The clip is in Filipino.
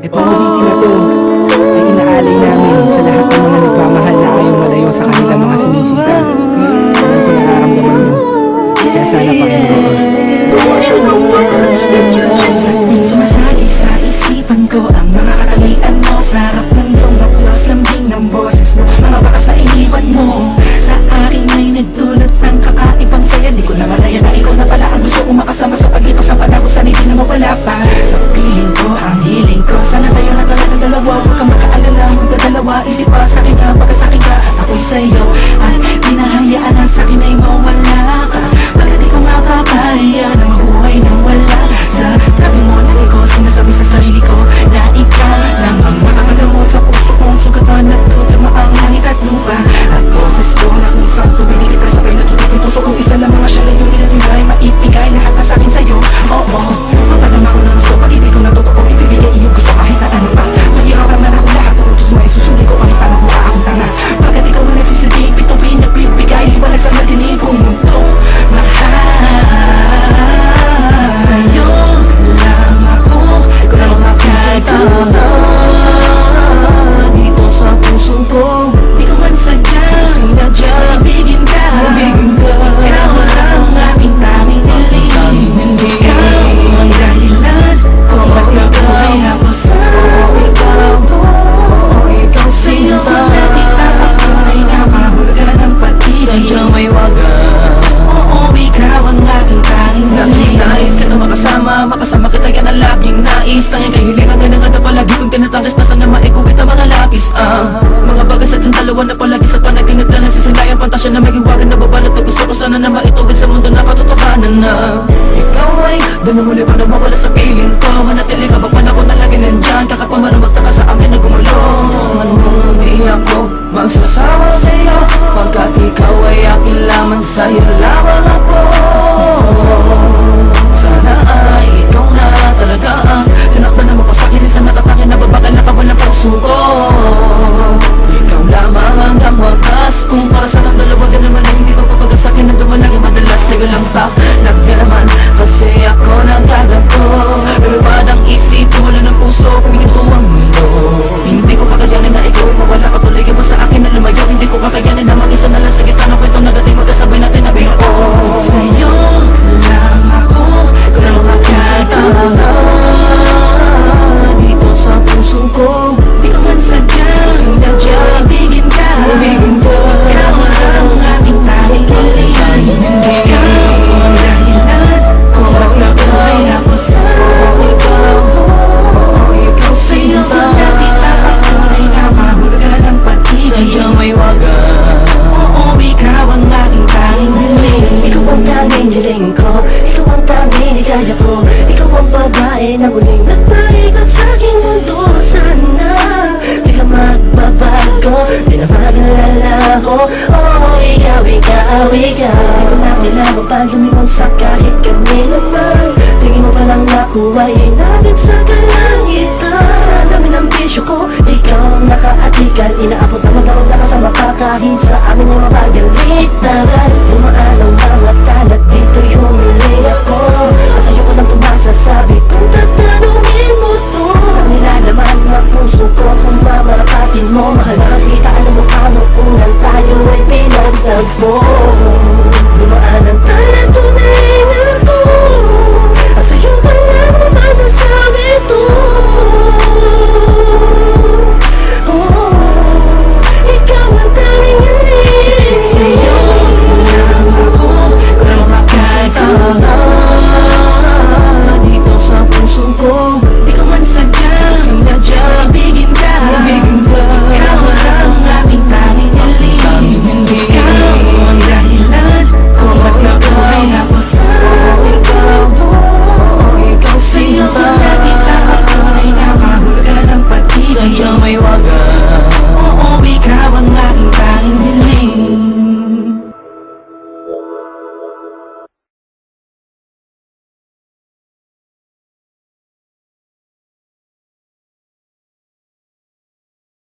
Itong awitin na to ay inaalay namin sa lahat ng mga nagmamahal na ayaw malayo sa kanilang mga sinisita. Alam ko nararamdaman mo, kaya sana Panginoon. Sa tuwing sumasagi sa isipan ko ang mga katangian mo, sa harap ng iyong haplos, lambing ng boses mo, mga bakas na iniwan mo sa akin ay nagdulot ng kakaibang saya. Di ko na malaya na ikaw na pala ang gusto kong makasama sa paglipas sa panahon, sana hindi na mawala pa sa piling ko, ang hiling ko. Sana tayo na talagang dalawa, huwag kang makaalala, magdadalawa isip pa sa akin na pagkasakin ka, ako'y sa'yo at di nahayaan ang sa'kin ay mawala ka. Pagkat di ko makakaya na mabuhay nang wala sa tabi mo na ikaw. Sinasabi sa sarili ko na ikaw lang ang makakagamot sa puso kong sugatan at tutama ang langit at lupa. At boses ko na usap, tumiligid ka sabay na tutok yung puso kong isa lang mga siya lang yung minatingay, maipigay lahat na sa'kin sa'yo. Oo, magpadama ko ng gusto, pag-ibig ko na totoo, ibibigay iyong gusto kahit na ano pa. Mahihirapan man ako lahat ng utos mo ay susundin ko kahit anong mukha akong tanga. Pagkat ikaw na nagsisilbing bituin, nagbibigay liwanag sa madilim kong mundo. Mahal sa'yo lang ako, ikaw lang makakita dito sa puso ko. Di ko man sadya, sinadya, ibigin ka, ikaw lang ang aking tanging hiling. Ikaw ang dahilan kung ba't nabuhay ako sa ikaw. Sa'yo ko nakita ang tunay na kahulugan ng pag-ibig. Sa'yo may wagas, oo, ikaw ang aking tanging hiling. Nais ka na makasama kita yan ang laging nais. Tanging kahilingan nga nangada palagi kong tinatangis na sana maikuwit ang mga lapis. Mga bagas at yung dalawa na palagi sa panaginip na nagsisilayan, pantasya na may hiwagan na babalot na gusto ko sana na maituwid sa mundo na katotohanan na ikaw ay doon na muli pa na mawala sa piling ko. Manatili ka ba panahon na lagi nandyan, kakapamaramagta ka sa akin na gumulong. Anong di ako magsasawa sa'yo, pagkat ikaw ay akin lamang, sa'yo lamang ako. Sana ay ikaw na talaga ang tinakda na mapasakin, isang natatangin na babakal na kawan ng puso ko. Ikaw lamang hanggang wakas, kung para sa kang dalawa ka naman ay hindi magpapagal sa'kin na dumalagi madalas. Sa'yo lang talaga naman, kasi ako nagkagato. Lumipad ang isip, wala ng puso, huminto ang mundo. Hindi ko kakayanin na ikaw ay mawala ka, tuloy ka ba sa akin na lumayo. Hindi ko kakayanin na mag-isa na lang sa gitna ng kwento na dati magkasabay natin na biyo. Sa'yo lang ako, ikaw lang makakita dito sa puso ko. Di ko man sadya, sinadya, ibigin ka, ikaw lang ang aking tanging hiling. Ikaw ang dahilan kung ba't nabuhay ako sa ikaw. Sa'yo ko nakita ang tunay na kahulugan ng pag-ibig. Sa'yo may wagas, oo, ikaw ang aking tanging hiling. Ikaw ang tanging hiling ko, ikaw ang tanging higaya ko. Ikaw ang babae na muling nagpaikot sa aking mundo. Sana di ka magbabago, di na magalala ko. Oh, ikaw, ikaw, ikaw. Di ko na kailangan pa lumingon sa kahit kanino man. Tingin mo palang nakuha, inabit sa kalangitan. Sa dami ng bisyo ko, ikaw ang nakaatikan. Inaabot na matawag na kasama ka kahit sa amin ay mapagalitan. Tumaan ang mga talat, dito'y humiling ako. At sa'yo ko lang tumasasabi kung